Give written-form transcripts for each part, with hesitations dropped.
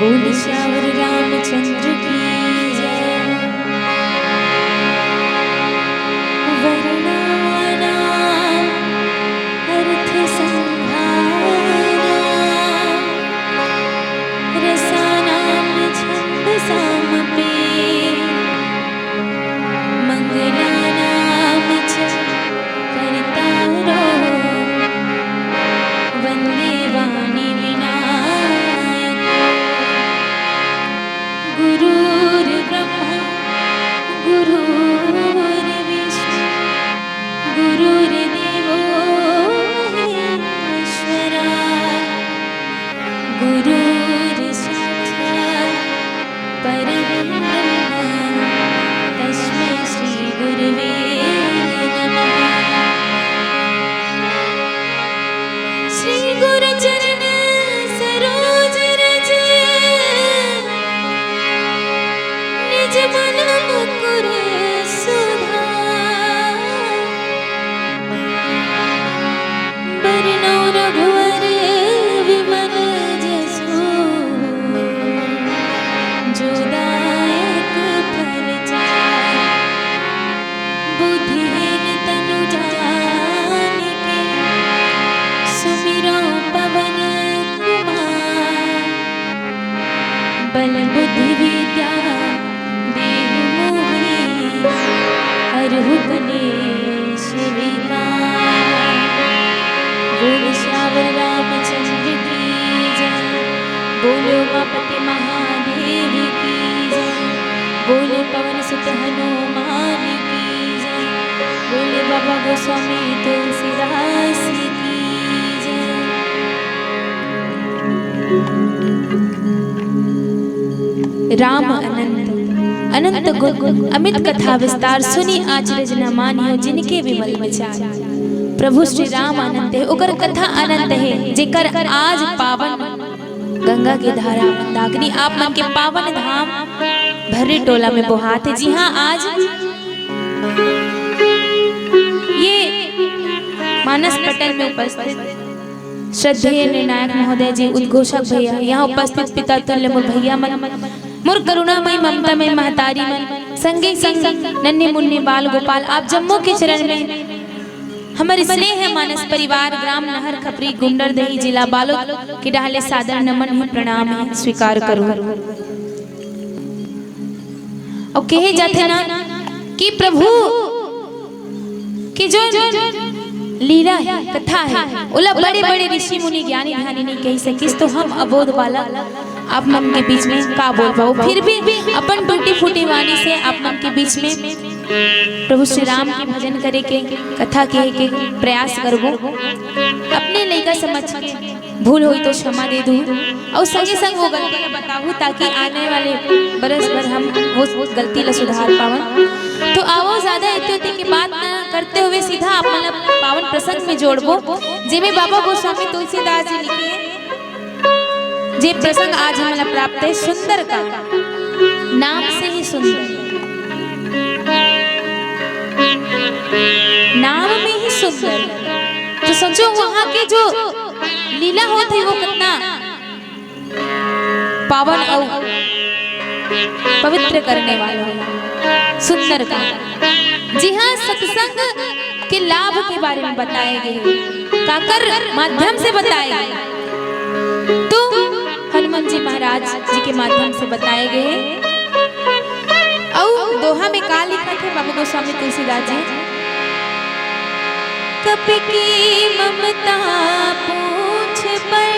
बोल श्यावर रामचंद्र की जय। वर्णना अर्थ संहारा रसानाम छंद सामपे मंगलानाम च कर्तारो वंदे वाणी विनायक। गुरुर्ब्रह्मा गुरुर्विष्णु गुरुर्देवो महेश्वरा गुरुर्साक्षात् परब्रह्म तस्मै श्री गुरवे नमः। श्री गुरु चरण सरोज रज निज मन मुकुर सुधार। बरनौ रघुवर विमल जसु जो दायक फल चार। बुद्धिहीन तनु जानिके सुमिरौ पवन कुमार। बल बुद्धि विद्या देहु मोहि हरहु कलेश विकार। बोल श्यावर रामचंद्र की जय। बोलो उमापति महादेव की जय। बोले पवन सुत हनुमान की जय। बोले बाबा गोस्वामी तुलसीदास की जय। राम अनंत अनंत गुण अमित कथा विस्तार सुनी आचरज न मानियो जिनके विमल विचार। प्रभु श्री राम अनंत है ओकर कथा अनंत है जेकर आज पावन गंगा की धारा मंदाकिनी आप मन के पावन धाम भर्री टोला में बोहात है। जी हाँ, आज ये मानस पटल में उपस्थित श्रद्धेय निर्णायक महोदय जी, उद्घोषक भैया, यहाँ उपस्थित पिता तुल्य मोर भैया मन, मोर करुणामय ममता में महतारी मन, संगे संग नन्हे मुन्ने बाल गोपाल, आप जम्मू के चरण में हमारे स्नेह है मानस परिवार, ग्राम नहर खपरी गुंडर दही जिला बालोद के डाले सादर नमन है प्रणाम है स्वीकार करो। और कहे जाते ना कि प्रभु की जो लीला है कथा है उला बड़े बड़े ऋषि मुनि ज्ञानी ध्यानी नहीं कह सकिस, तो हम अबोध बालक आप मन के बीच में का बोल पाओ। फिर भी अपन टूटी फूटी वाणी से आप मन के बीच में प्रभु श्री राम के भजन करे के कथा कहे के प्रयास करबो। अपने लइका समझ के भूल हुई तो क्षमा दे दूं और संगे संग वो गलती बताऊं ताकि आने वाले बरस भर हम वो गलती ला सुधार पावन। तो आओ ज्यादा इत्योति की बात न करते हुए सीधा आप मतलब पावन प्रसंग में जोड़बो जिमे बाबा गोस्वामी तुलसीदास जी लिखे जे प्रसंग आज हमें प्राप्त है। सुंदर का नाम से ही सुंदर, नाम में ही सुंदर। तो सोचो वहां के जो लीला होती है वो कितना पावन और पवित्र करने वाला है। सुंदर का जी हाँ, सत्संग के लाभ के बारे में बताए गए, काकर माध्यम से बताए गए, तो हनुमान जी महाराज जी के माध्यम से बताए गए। और दोहा में का लिखा थे बाबा गोस्वामी तुलसीदास जी, कपि की ममता पूछ पर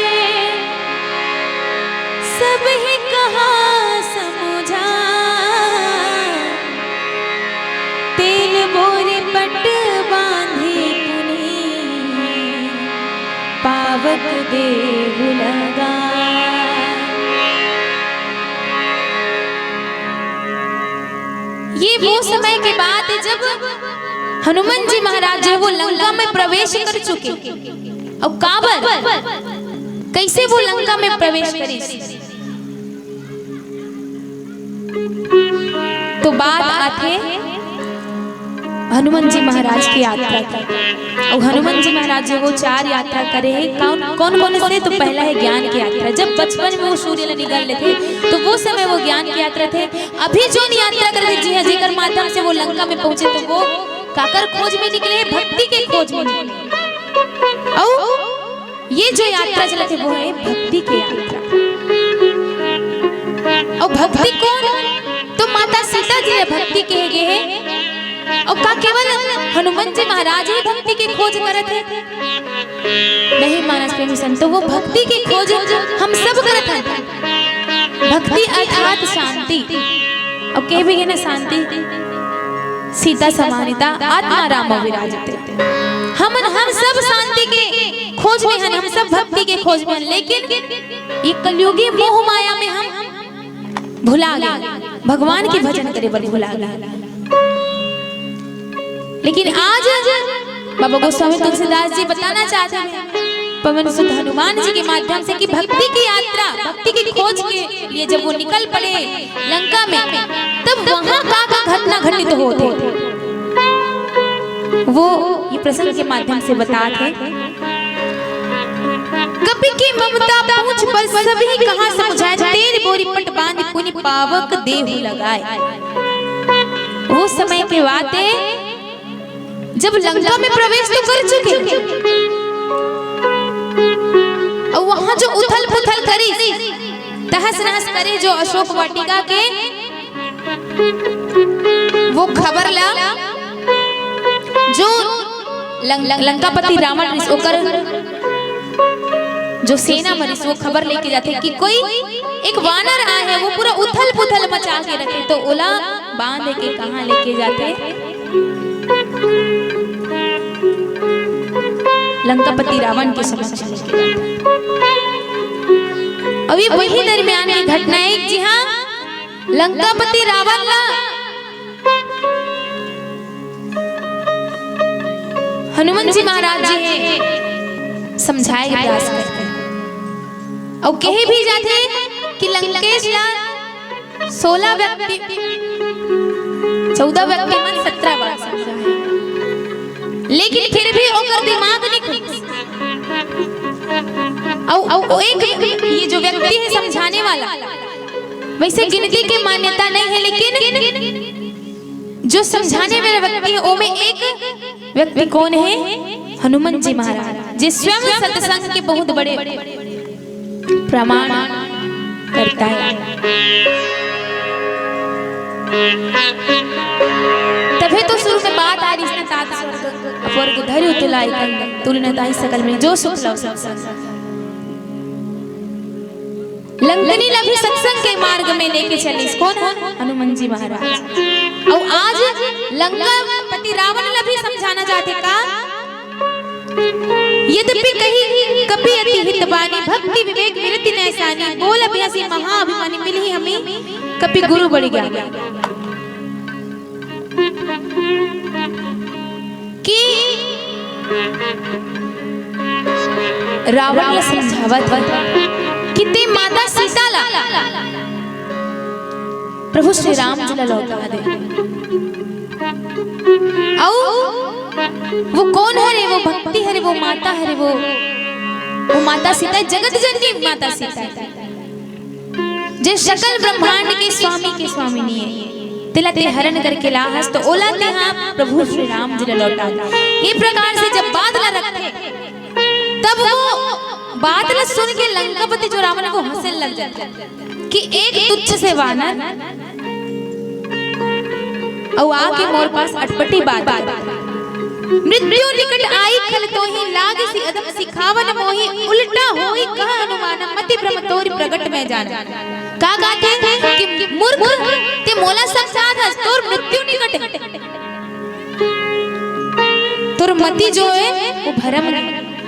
सब ही कहा समझा। तेल बोरे पट बांधे पुनी पावक देहु लगा। ये वो समय की बात है जब हनुमान जी महाराज जो वो लंका में प्रवेश कर चुके। अब काबर कैसे वो लंका में प्रवेश करे, तो बात आते हनुमान जी महाराज की यात्रा की। और हनुमान जी महाराज जो वो 4 यात्रा करे हैं, कौन कौन से? तो पहला है ज्ञान की यात्रा। जब बचपन में वो सूर्य निकल रहे थे तो वो समय वो ज्ञान की यात्रा थे। अभी जो यात्रा करते जी हाँ, जेकर माध्यम से वो लंका में पहुंचे तो वो काकर खोज में निकले, भक्ति के खोज में निकले। और ये जो यात्रा चलते वो है भक्ति की यात्रा। और भक्ति कौन? तो माता सीता जी ने भक्ति कहे गए हैं। और का केवल हनुमान जी महाराज ही भक्ति की खोज करत है? नहीं मानस प्रेमी संतो, वो भक्ति की खोज हम सब करत हैं। भक्ति अर्थात शांति। और कह भी ना शांति सीता समानिता आत्मा राम विराजते। हम सब शांति के खोज में हैं, हम सब भक्ति के खोज में हैं। लेकिन ये कलयुगी मोह माया में हम भुला गए, भगवान के भजन करे पर भुला गए। लेकिन आज बाबा गोस्वामी तुलसीदास जी बताना चाहते हैं पवन सुत हनुमान जी के माध्यम से कि भक्ति की यात्रा, भक्ति की खोज के लिए जब वो निकल पड़े लंका में, तब वहां का घटना घटित होते वो ये प्रसंग के माध्यम से बताते। कपि की ममता पूछ पर सभी कहां समझाए, तेरे बोरी पट बांध पुनि पावक देहु लगाए। वो समय के बातें जब लंका में प्रवेश तो कर चुके, और वहां जो उथल पुथल करी, तहस नहस करे जो अशोक वाटिका के, वो खबर ला जो लंकापति रावण ओकर जो सेना मरीस वो खबर लेके जाते कि कोई एक वानर आए हैं, वो पूरा उथल पुथल मचा के रखे। तो ओला बांध के कहां लेके जाते? लंकापति रावण के समक्ष लेके जाते। अभी वही दरमियान की घटना है। जी हाँ, लंकापति रावण ला हनुमान जी महाराज जी ने समझाए प्रयास करते और कहे भी जाते कि लंकेश ला 16 व्यक्ति 14 व्यक्ति मन 17 बार समझाए, लेकिन फिर भी ओकर दिमाग नहीं खुली। और एक ये जो व्यक्ति है समझाने वाला, वैसे गिनती की मान्यता नहीं है, लेकिन जो समझाने वाला व्यक्ति है वो में एक व्यक्ति कौन है? हनुमान जी महाराज, जो स्वयं सत्संग के बहुत बड़े प्रमाण करता है। तभी तो शुरू में बात आ रही है तात स्वर्ग धर्य तुलाई तुलनताई सकल में जो सुख लव सत्संग। लंकनी लभी सत्संग के मार्ग में लेके चली कौन? हनुमान जी महाराज। और आज लंकापति रावण लभी समझाना चाहते का, यद्यपि कहीं कपि अति हित बानी, भक्ति विवेक विरति नैसानी, बोल अभ्यासी महाअभिमानी, मिली हमें कपि गुरु बड़ी ज्ञानी। कि रावण समझावत कि ते माता सीता ला प्रभु श्री राम जी ला लौटा दे। वो कौन है रे? वो भक्ति है रे, वो माता है रे, वो माता सीता, जगत जननी माता सीता, जे सकल ब्रह्मांड के स्वामी की स्वामिनी है। तिला ते हरण करके लाहस तो ओला ते हाँ प्रभु श्री राम जी ला लौटा दे। ये प्रकार से जब बात ला रखे, तब वो बात ला सुन के लंकापति जो रावण को हंसने लग जाता कि एक तुच्छ से वानर और आके मोर पास अटपटी बात, मृत्यु निकट आई खल तो ही लाग सी अदम सिखावन मोही, उल्टा होई कहा अनुमान मति भ्रम तोरी प्रगट में जाना। का गाते कि मूर्ख ते मोला समझा था तोर मृत्यु निकट, तोर मति जो है वो भ्रम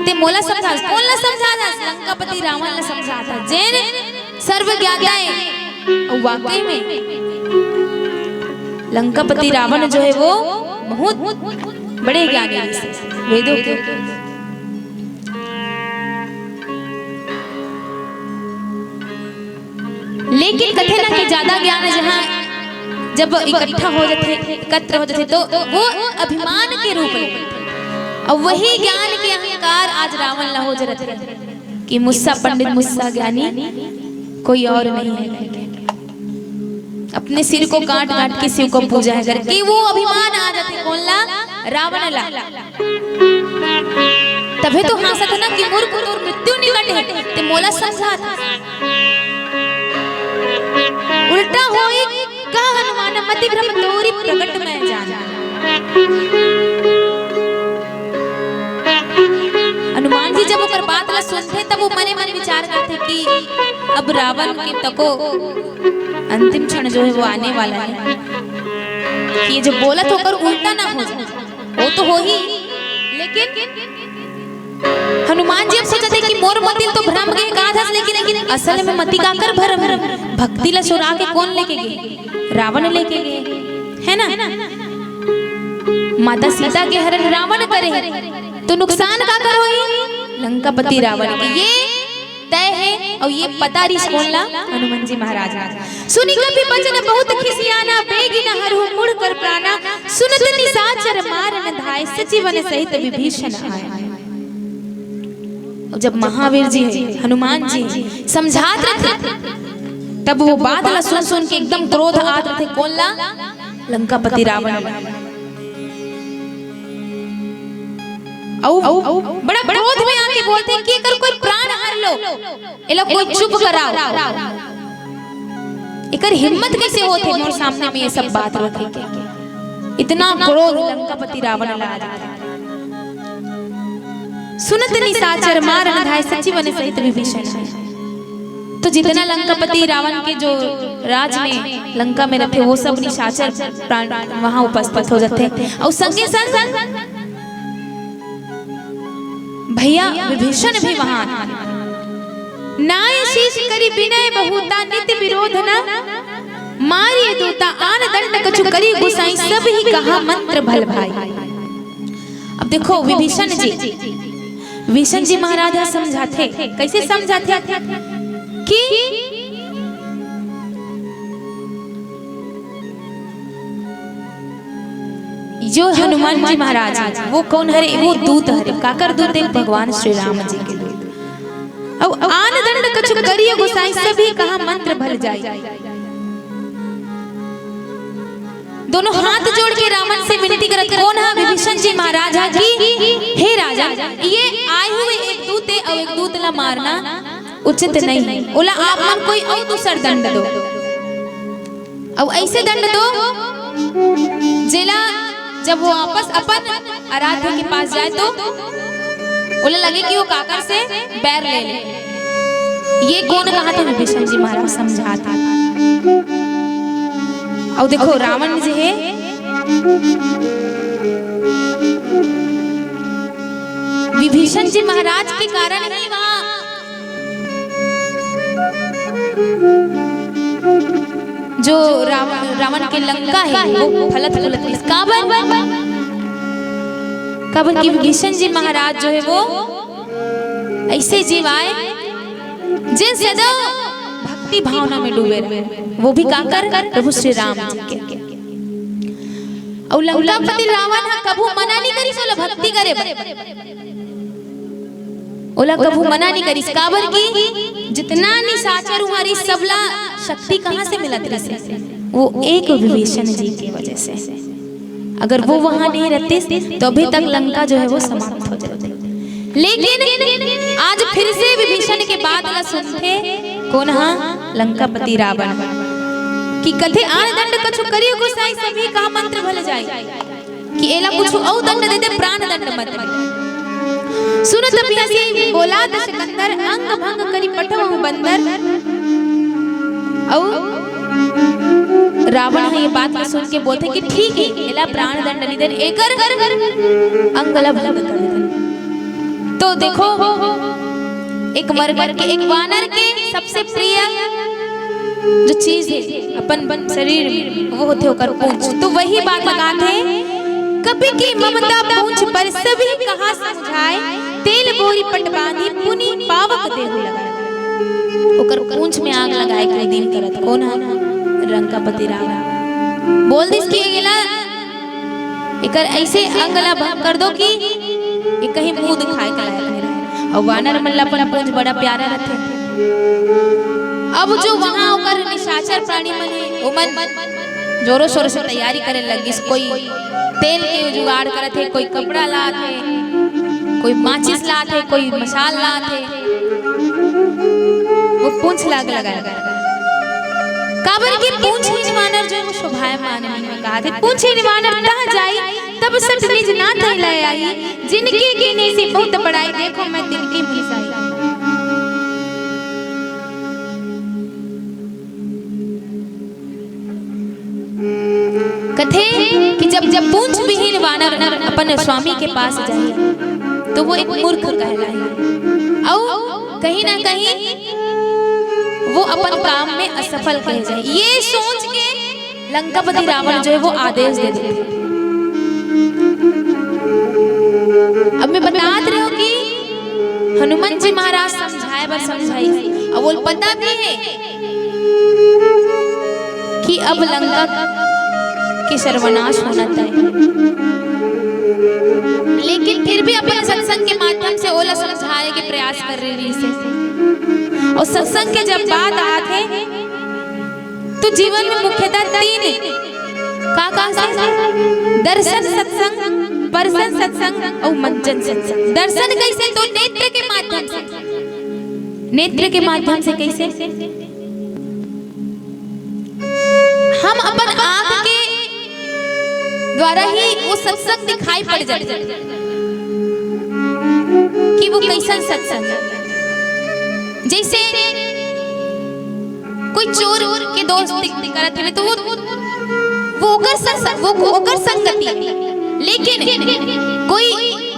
ते मोला समझा, कौन ला समझा था? लंकापति रावण ला समझा था, जैन सर्व ज्ञाता है। वाकई में लंकापति रावण जो है वो बहुत बड़े ज्ञानी है वेदों के। लेकिन कथे ना कि ज्यादा ज्ञान जहाँ जब इकट्ठा हो जाते, एकत्र हो जाते, तो वो अभिमान के रूप में, और वही ज्ञान के अहंकार आज रावण ला हो जाते कि मुस्सा पंडित, मुस्सा ज्ञानी, कोई और नहीं है। अपने सिर को काट काट के शिव को पूजा है करके वो अभिमान आ जाते कौन ला? रावण ला। तभी तो हासत ना कि मूर्ख तोर मृत्यु निकट है, ते मोला समझात उल्टा होई का हनुमान मति भ्रम तोरी प्रकट में जाना। हनुमान जी जब वो बात ला सुनते तब वो मने मन विचार करते कि अब रावण के तको अंतिम क्षण जो है वो आने वाला है, कि ये जो बोला तो कर उल्टा ना हो जाए, वो तो हो ही। लेकिन हनुमान जी अब सोचते कि मोर मति तो भ्रम गए गाधस, लेकिन असल में मति का कर भ्रम, भक्ति ला चुरा के कौन लेके गए? रावण लेके गए, है ना? माता सीता के हरण रावण करे तो नुकसान का कर होई? लंकापति रावण के ये तय है। और ये पता रिस कौन ला? हनुमान जी महाराज। सुनी कभी बचन बहुत खिसियाना, बेगी न हरहु मुड़ कर प्राणा, सुनत निशाचर मारन धाय, सचिवन सहित विभीषण आए। जब महावीर जी हनुमान जी समझात रहे तब वो बात ला सुन सुन के एकदम क्रोध आत रहे कौन ला? लंकापति रावण। बड़ा क्रोध में आके बोलते हैं कि अगर कोई प्राण हर लो, ये लोग कोई चुप कराओ, इकर हिम्मत कैसे होते मोर सामने में ये सब बात रखे के? इतना क्रोध लंकापति रावण ला आता है। सुनत निशाचर मारन धाय, सचिवन सहित विभीषण। तो जितना लंकापति रावण के जो राज में लंका में रहते वो सब निशाचर प्राण वहां उपस्थित हो जाते, और संगे संग भैया विभीषण भी वहां। नाय शीश करी विनय बहुता, नित्य विरोध न मारिए दूता, आन दंड कछु करी गुसाई, सब ही कहा मंत्र भल भाई। अब देखो विभीषण जी महाराज समझाते, कैसे समझाते कि जो हनुमान जी महाराज वो कौन हरे? वो दूत हरे, काकर दूत है? भगवान श्री राम जी के दूत। अब आन दंड कछु करिए गुसाई, सभी कहा मंत्र भल जाए। दोनों हाथ जोड़ के रावण से विनती करत कौन है? विभीषण जी महाराज की हे राजा, ये आए हुए एक दूत है और एक दूत ला मारना उचित नहीं है। बोला आप मन कोई और दूसर दंड दो, अब ऐसे दंड दो जिला जब वो आपस अपन आराध्य के पास जाए तो बोले लगे कि वो काकर से बैर ले ले। ये कौन कहा था? विभीषण जी महाराज समझाता। और देखो रावण जी है विभीषण जी महाराज के कारण ही वहां जो रावण के लंका है वो फलत फुलत इस काबर की विभीषण जी महाराज जो है वो ऐसे जीव आए जिन सदा भक्ति भावना में डूबे रहे, वो भी काकर प्रभु श्री राम जी के। और लंकापति रावण कभू मना नहीं करी सोला भक्ति करे, ओला कभू मना नहीं करी काबर की जितना निशाचर हमारी सबला शक्ति कहाँ से मिला तेरे से? वो एक विभीषण जी की वजह से। अगर वो वहां नहीं रहते तो अभी तक लंका जो है वो समाप्त हो जाती। लेकिन आज फिर से विभीषण के बात ला सुनते कौन? हाँ, लंकापति रावण कि कथे आन दंड कछु करियो गोसाई, सभी का मंत्र भल जाए, कि एला कुछ औ दंड दे दे, प्राण दंड मत दे। सुनत पियासी बोला दशकंदर, अंग भंग करी पठव बंदर। और रावण है ये बात सुन के बोलते कि ठीक है एला प्राण दंड नहीं दे, एकर अंगला भंग कर दे। तो देखो एक मरकर के एक वानर के सबसे प्रिय जो चीज है अपन शरीर में वो होते होकर पूंछ। तो वही बात लगाते कभी की ममता पूंछ पर सभी कहा समझाए, तेल बोरी पट बांधी पुनी पावक देहु लगाए। ओकर पूंछ में आग लगाए के दिन करत कौन है? लंकापति रावण। बोल दिस कि एला एकर ऐसे अंगला भंग कर दो कि ये कहीं मुंह दिखाए के लायक नहीं रहे। और वानर मन ला अपन पूंछ बड़ा प्यारा रहते। अब जो वहां ओकर निशाचर प्राणी मन है ओमन जोरों शोरों से तैयारी करे लगिस। कोई तेल के जुगाड़ करत है, कोई कपड़ा लात है, कोई माचिस लात है, कोई मसाल लात है। वो पूंछ लाग लगा काबर की पूंछ ही वानर जो शोभायमान में कहा थे पूंछ ही वानर कहा जाई तब सट निज ना थे ले आई जिनकी गिने से बहुत बड़ाई देखो मैं तिनकी मिसाई। कथे कि जब पूंछ विहीन वानर अपन स्वामी के पास जाए तो वो एक मूर्ख कहलाए और कहीं ना कहीं वो अपन काम में असफल कह जाए। ये सोच के लंकापति रावण जो है वो आदेश दे देते। अब मैं बतात रही हूँ कि हनुमान जी महाराज समझाए बर समझाई और वो पता भी है कि अब लंका के सर्वनाश होना तय, लेकिन फिर भी अपने सत्संग के माध्यम से ओला समझाने के प्रयास कर रही है। और सत्संग के जब बात आते तो जीवन में मुख्यतः तीन का दर्शन सत्संग, परसन सत्संग और मंजन सत्संग। दर्शन कैसे तो नेत्र के माध्यम से, नेत्र के माध्यम से कैसे हम अपन आंख के द्वारा ही वो सत्संग दिखाई पड़ जाए कि वो कैसा सत्संग है। जैसे कोई चोर के दोस्त करत है तो वो ओकर संगति, लेकिन कोई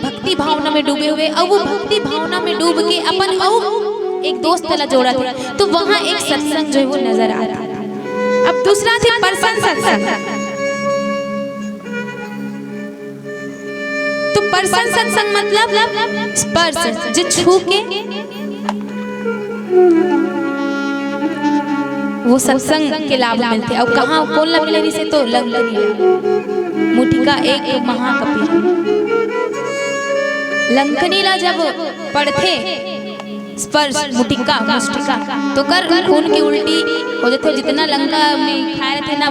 भक्ति भावना में डूबे हुए और वो भक्ति भावना में डूब के अपन और एक दोस्त ला जोड़ा थे तो वहां एक सत्संग जो है वो नजर आ रहा है। अब दूसरा थे परसन सत्संग। तो परसन सत्संग मतलब स्पर्श जो छू के वो सत्संग के लाभ मिलते। और कहाँ कौन ला मिले से तो लंकनी मुठिका एक महाकपि लंकनी ला जब पढ़ते स्पर्श मुठिका मुष्टिका तो कर खून की उल्टी हो जाते। जितना लंका में खाए थे ना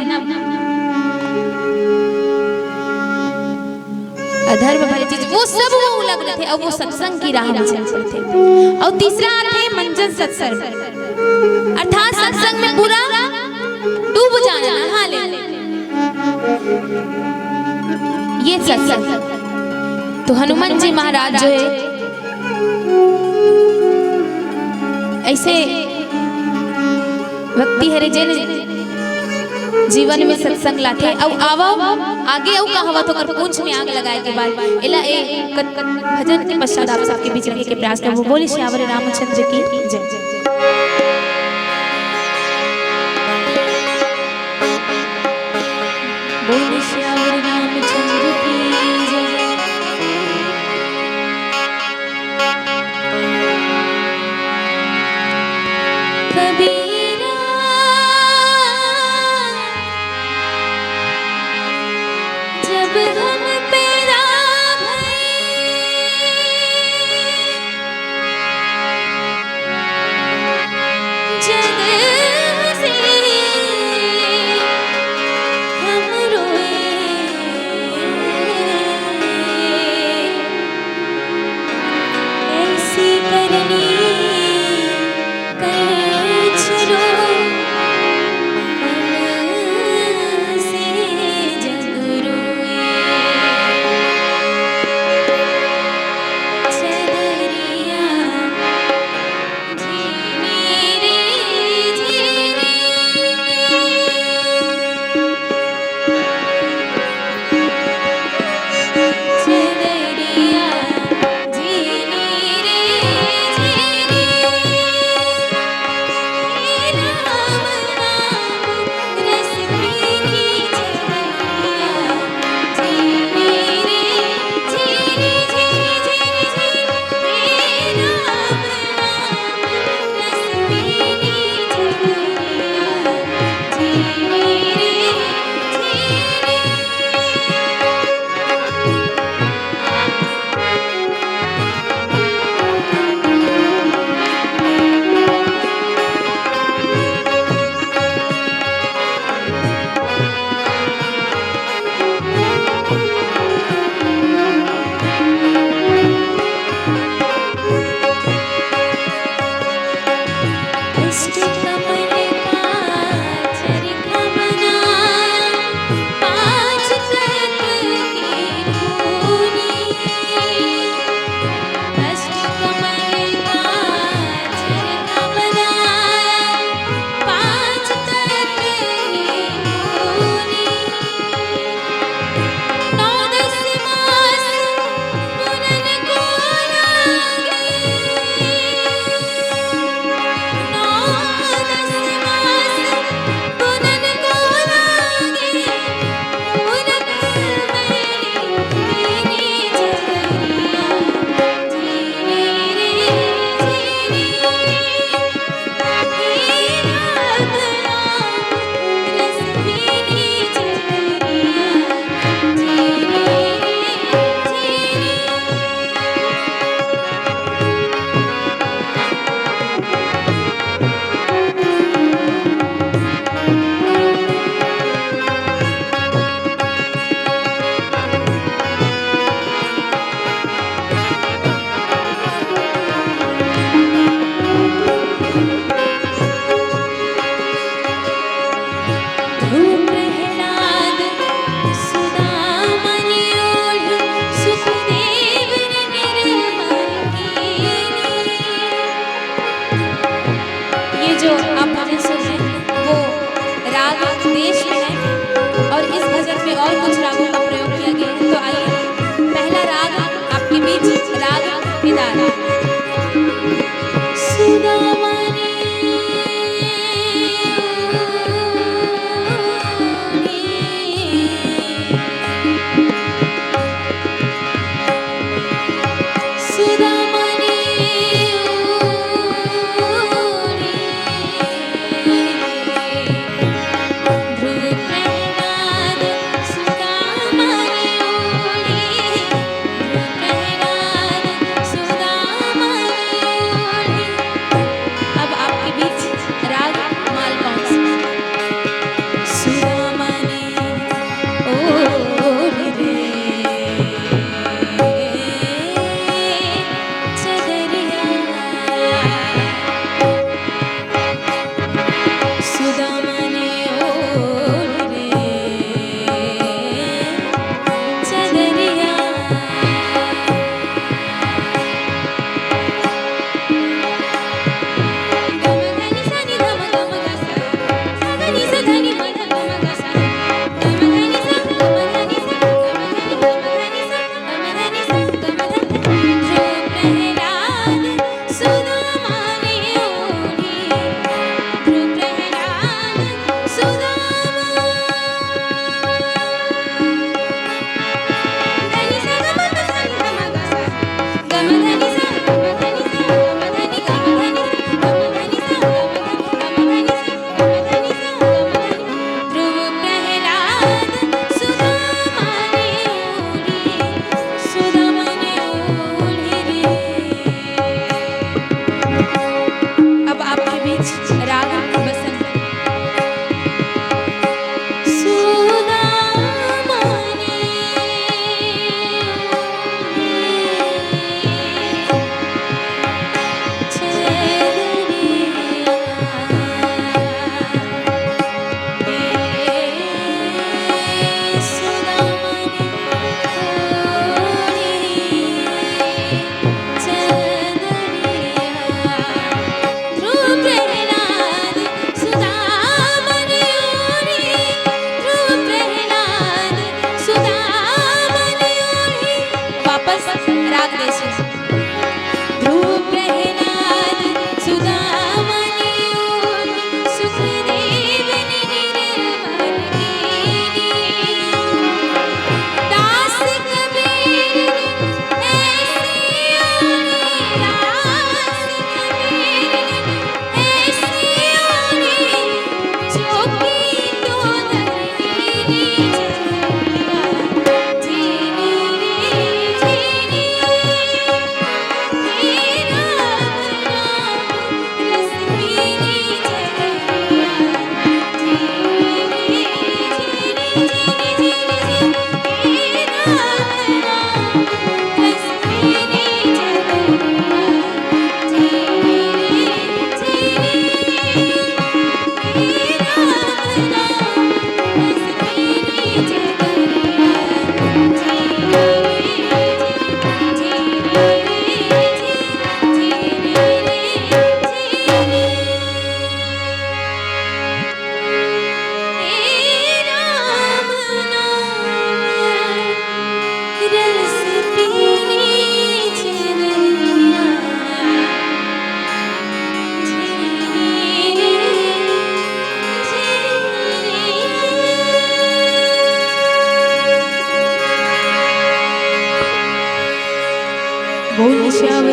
अधर्म भरी चीज वो सब वो लग रहे थे और वो सत्संग की राह में चल थे। और तीसरा थे मंजन सत्संग, अर्थात सत्संग में पूरा डूब जाना, नहा लेना, ये सत्संग। तो हनुमान जी महाराज जो है ऐसे व्यक्ति है जिन जीवन में सत्संग लाते और आवा आगे और कहवा तो कर पूंछ में आग लगाए के बाद एला भजन के पश्चात आप सबके बीच रखे के प्रयास कर। वो बोली श्यावर रामचंद्र की जय। बोली श्यावर रामचंद्र की जय। कबीरा जब हम पे राम जग से हम रोए ऐसी करनी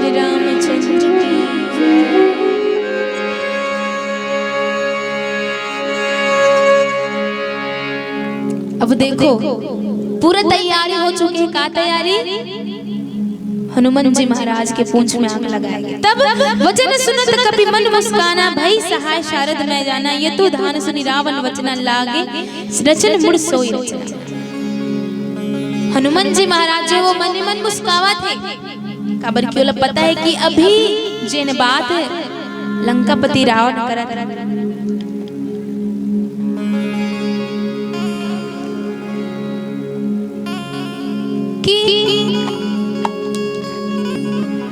बोल रामचंद्र की। अब देखो पूरा तैयारी हो चुकी है। का तैयारी? हनुमान जी महाराज के पूंछ में आग लगाया गया। तब वचन सुनत कपि मन मुस्काना, भई सहाय शारद मैं जाना, ये तो धान सुनि रावण वचन लागे, रचन मुड़ सोई रचना। हनुमान जी महाराज जो वो मन मन मुस्कावा थे, काबर क्यों पता है कि अभी जिन बात लंकापति रावण करत कि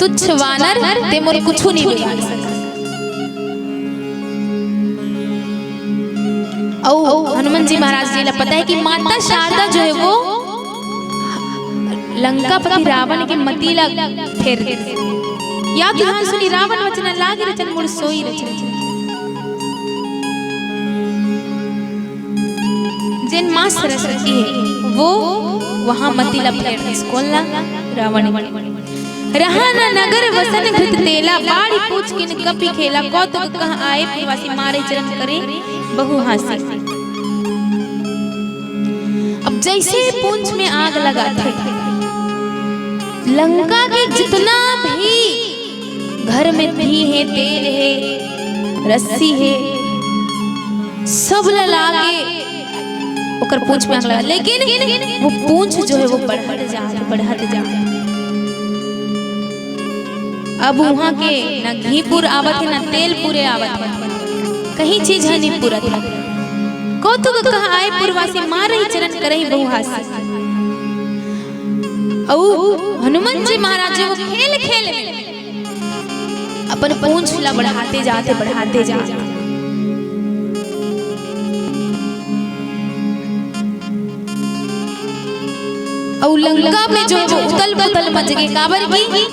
तुच्छ वानर ते मोर कुछ नहीं बिगाड़ सका। हनुमान जी महाराज जी ने पता है कि माता शारदा जो है वो लंकापति रावण के मतीला फेर या तो हाँ सुनी रावण वचन लागे, रचन मुड़ सोई रचन। जिन मां सरस्वती है वो वहां मतीला फेर खोलना रावण रहा न नगर वसन घृत तेला, बाड़ी पूछ किन कपि खेला, कौतुक कह आए प्रवासी मारे चरण करे बहु हासी। अब जैसे पूंछ में आग लगाते लंका के जितना भी घर में घी है, तेल है, रस्सी है, सब लागे ओकर पूंछ में आग लगा। लेकिन वो पूंछ जो है वो बढ़त जा। अब वहाँ के न घी पूर आवत है न तेल पूरे आवत है, कहीं चीज है नहीं पूरत है। कौतुक कह आए पुरवासी मारही चरण करही बहु हासी। हनुमान जी महाराज वो खेल में अपन पूंछ ला बढ़ाते जाते। और लंका में जो उतल पुतल मच गए, काबर की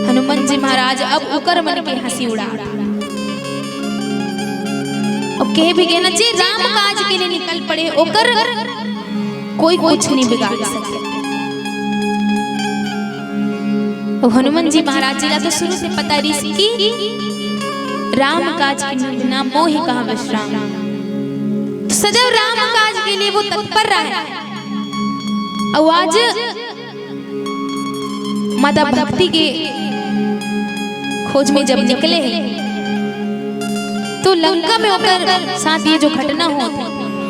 हनुमान जी महाराज अब उकर मन के हंसी उड़ा। अब कह भी गए ना जी राम काज के लिए निकल पड़े, ओकर कोई कुछ नहीं बिगाड़ सके। और हनुमान जी महाराज जी तो शुरू से पता रही कि राम काज के नाम मोहि कहा विश्राम, सदैव राम काज के लिए वो तत्पर रहा है। और आज माता भक्ति के खोज में जब निकले हैं तो लंका में होकर साथ ये जो घटना हो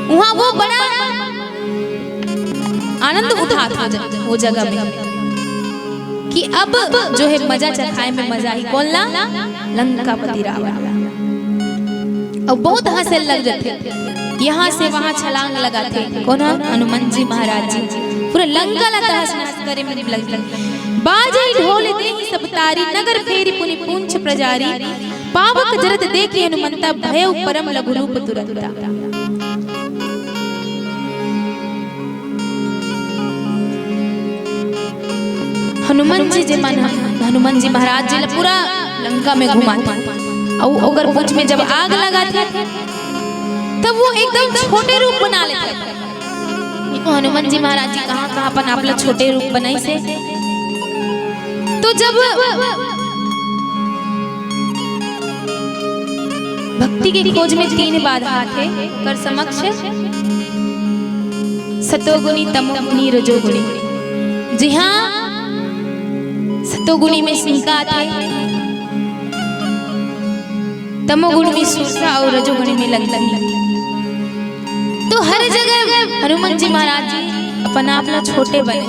वहां वो बड़ा आनंद उठा था वो जगह में कि अब जो है मजा चखाए में मजा ही बोलना लंकापति रावण। और बहुत हंसे लग जाते, यहाँ से वहां छलांग लगाते। कौन? हनुमान जी महाराज जी पूरा लंका ला तहस नहस करे में लग बाजे ढोल देहि सब तारी, नगर फेरी पुनि पूंछ प्रजारी, पावक जरत देखि हनुमंता, भयउ परम लघु रूप तुरंता। हनुमान जी महाराज जी पूरा लंका में घुमाते और ओकर पूंछ में जब आग लगाते तब वो एकदम छोटे रूप बना लेते। हनुमान जी महाराज जी कहाँ अपन आप लोग छोटे रूप बनाई से। तो जब भक्ति के खोज में 3 बाधा थे कर समक्ष, सतोगुणी तमोगुणी रजोगुणी। जी हाँ, सतोगुणी में सिंह थे, तमोगुणी में सुरसा और रजोगुणी में लंगलंग। तो हर जगह हनुमान जी महाराज जी अपना अपना छोटे बने।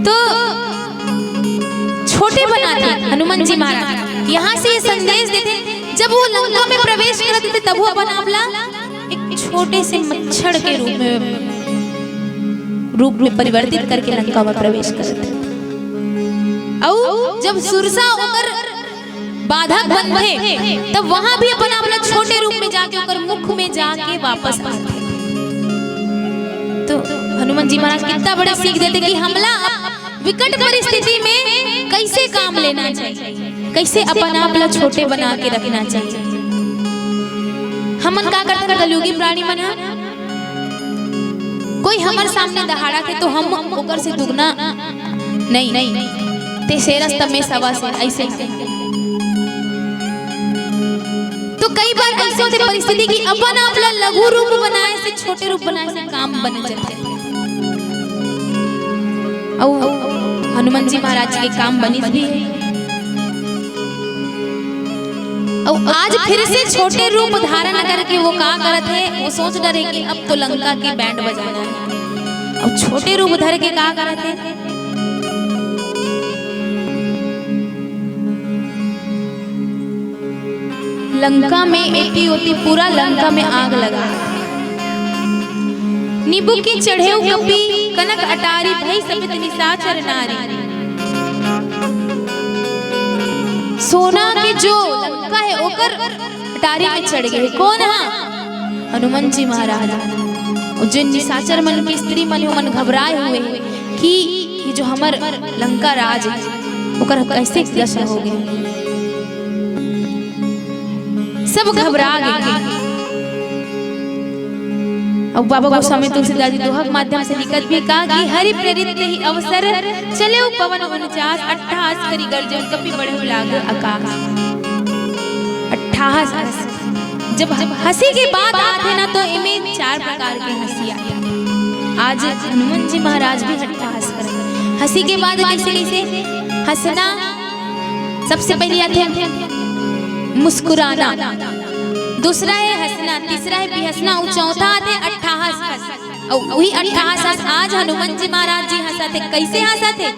तो छोटे बनाते हनुमान जी महाराज। यहाँ से ये संदेश देते जब वो लंका में प्रवेश करते थे तब वो अपन आपला एक छोटे से मच्छर के रूप में परिवर्तित करके लंका में प्रवेश करते। और जब सुरसा होकर बाधक बनते तब वहां भी अपन अपना छोटे रूप में जाके होकर मुख में जाके वापस आते। तो हनुमान जी महाराज कितना बड़ा सीख देते कि हमला विकट परिस्थिति में कैसे काम लेना चाहिए, कैसे अपन आप छोटे बना के रखना चाहिए। हमन का करते कलयुगी प्राणी मन कोई हमारे सामने दहाड़ा थे तो हम ओकर से दुगना नहीं ते शेरस तमे सवा से ऐसे तो कई बार ऐसे होते परिस्थिति की अपन आप लघु रूप बनाए से छोटे रूप बनाए से काम बन जाते और हनुमान जी महाराज के काम बनी भी है और आज फिर से छोटे रूप धारण करके वो का करत है वो सोच रहे कि अब तो लंका की बैंड बजाना है और छोटे रूप धर के का करत है लंका में एटी ओटी पूरा लंका में आग लगा नींबू की चढ़े कपी कनक अटारी भई सबित निशाचर नारी सोना के जो लंका है ओकर अटारी में चढ़ गए कौन है हनुमान जी महाराज और जिन निशाचर मन की स्त्री मन घबराए हुए कि ये जो हमर लंका राज है ओकर कैसे दशा हो गए सब घबरा गए और बाबा गोस्वामी तुलसीदास जी दोहा के माध्यम से लिखत भी कहा कि हरि प्रेरित ही अवसर चले पवन 49 अट्ठास करी गर्जन कपि बढ़े लाग आकाश 28 जब हंसी की बात आते ना तो इमें 4 प्रकार की हंसी आती आज हनुमान जी महाराज भी अट्ठास करेंगे हंसी के बाद कैसे हंसना सबसे पहले आते हैं मुस्कुराना दूसरा है हंसना तीसरा है बेहसना और चौथा आते अट्ठाहास और वही अट्ठाहास आज हनुमान जी महाराज जी हंसा थे कैसे हंसा थे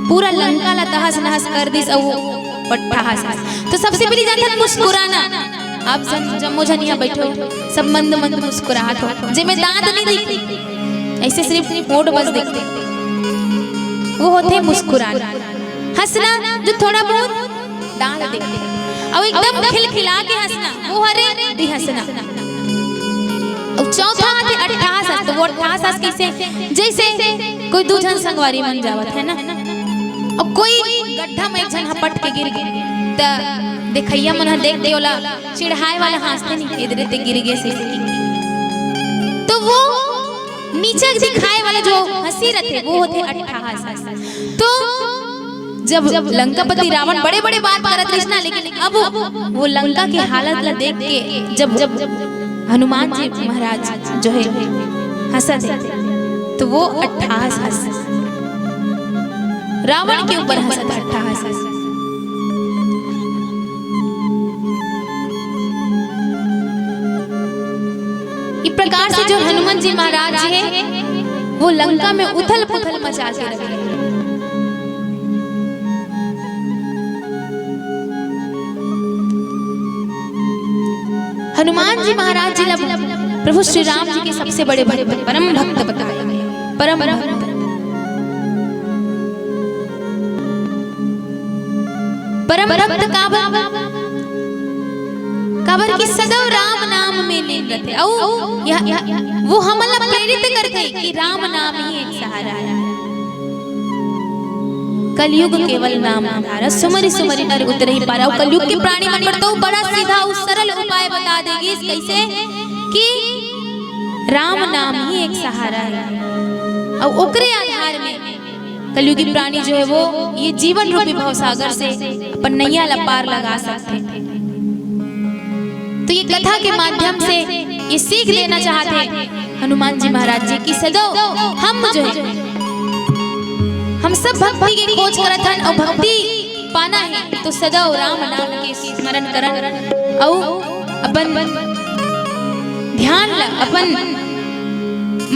पूरा लंका ला तहस नहस कर दिस और अट्ठाहास तो सबसे पहली जाता है मुस्कुराना आप जम्मो जनिया बैठो सब मंद मंद मुस्कुराहट हो जिसमें दांत नहीं दिखते ऐसे सिर्फ होंठ बस दिखते वो होते मुस्कुराना हंसना जो थोड़ा बहुत दांत दिखते और एकदम खिलखिला के हंसना वो हरे भी हंसना और चौथा आते अट्ठाहास तो वो अट्ठाहास कैसे जैसे कोई दो जन संगवारी बन जावत है ना और कोई गड्ढा में एक जन हपट के गिर गए तो देखैया मन देख दे वाला चिढ़ाए वाला हंसते नहीं इधर ते गिर गए से तो वो नीचे दिखाए वाला जो हंसी रहते वो होते अट्ठाहास तो जब लंकापति रावण बड़े बड़े बात करत रही ना लेकिन अब वो लंका की हालत ला देख के जब हनुमान जी महाराज जो है हंसत तो वो अट्ठाहास हंस रावण के ऊपर हंसत अट्ठाहास हंस इस प्रकार से जो हनुमान जी महाराज जी है वो लंका में उथल पुथल मचा के रखे हनुमान जी महाराज जी प्रभु श्री राम जी के सबसे बड़े भक्त परम भक्त बताए गए परम भक्त परम भक्त काबर की सदैव राम नाम में लीन रहते और वो हमला प्रेरित करते कि राम नाम ही एक सहारा है कलयुग केवल नाम आधार सुमरि सुमरि नर उतर ही पारा कलयुग के प्राणी मन पर तो बड़ा सीधा और सरल उपाय बता देगी कैसे कि राम नाम ही एक सहारा है और ओकरे आधार में कलयुगी प्राणी जो है वो ये जीवन रूपी भवसागर से अपन नैया लपार लगा सकते हैं तो ये कथा के माध्यम से ये सीख लेना चाहते हनुमान जी महाराज जी की सदैव हम जो है हम सब भक्ति की खोज करत हन और भक्ति पाना है तो सदैव राम नाम के स्मरण करन और अपन ध्यान ला अपन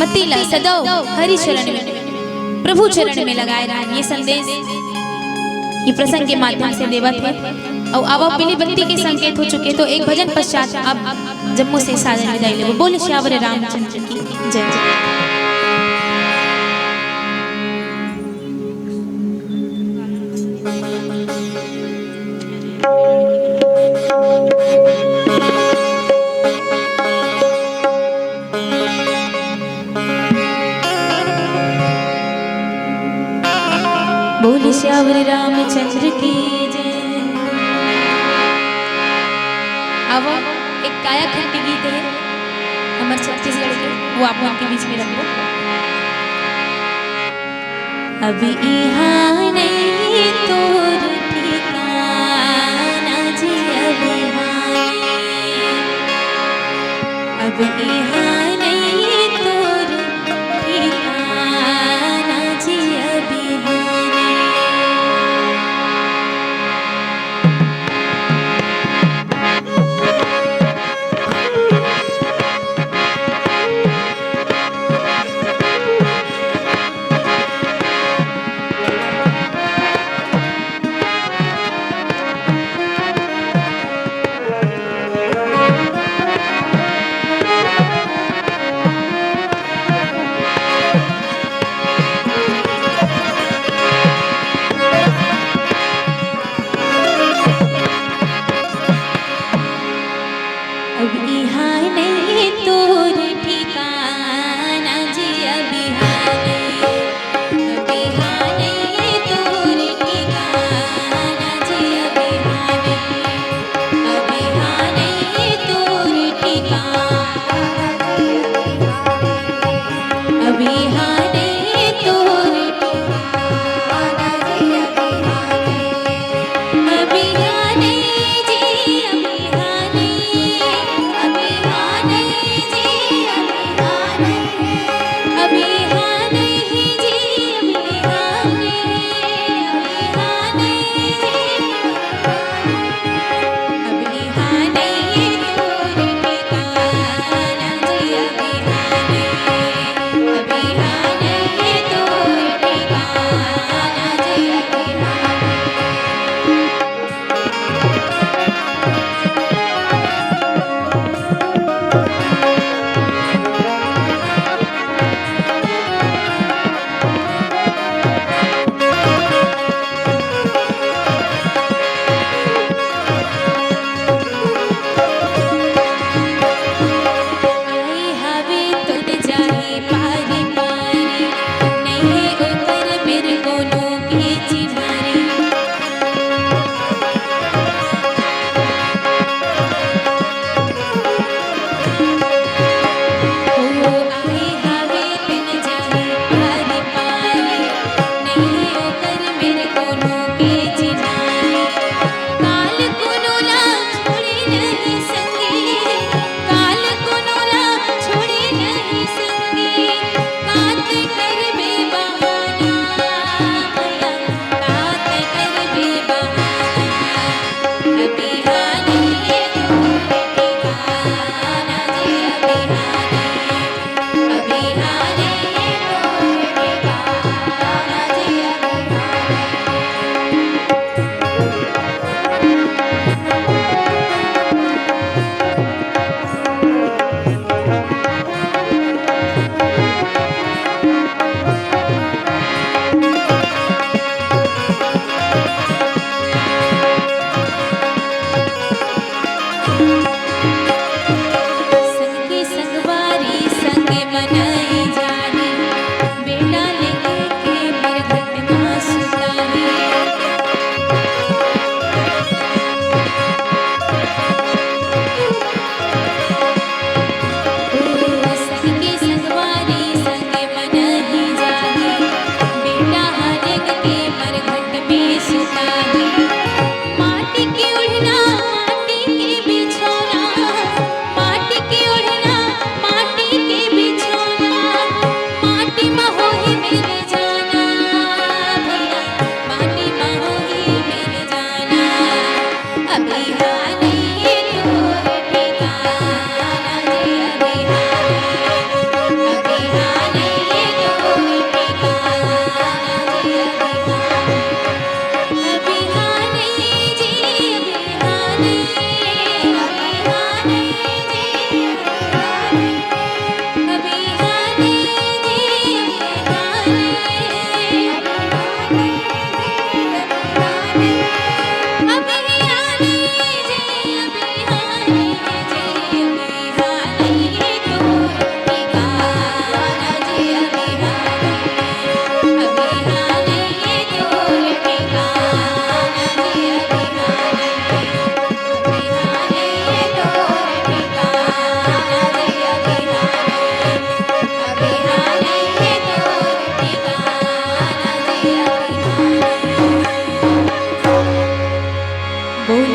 मति ला सदैव हरि चरण में प्रभु चरण में लगाए रहन ये संदेश ये प्रसंग के माध्यम से देवत है और अब पीली बत्ती के संकेत हो चुके तो एक भजन पश्चात अब जम्मू से साजन विदाई ले बोले श्यावर रामचंद्र की जय जय बोले श्यावर रामचंद्र की जय। अब एक काया खंडी गीत है हमारे छत्तीसगढ़ के, वो आप लोगों के बीच में रखो। अभी यहाँ नहीं तोर ठिकाना जी, अभी यहाँ नहीं तोर ठिकाना जी, अभी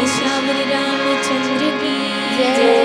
श्यावर रामचंद्र की जय।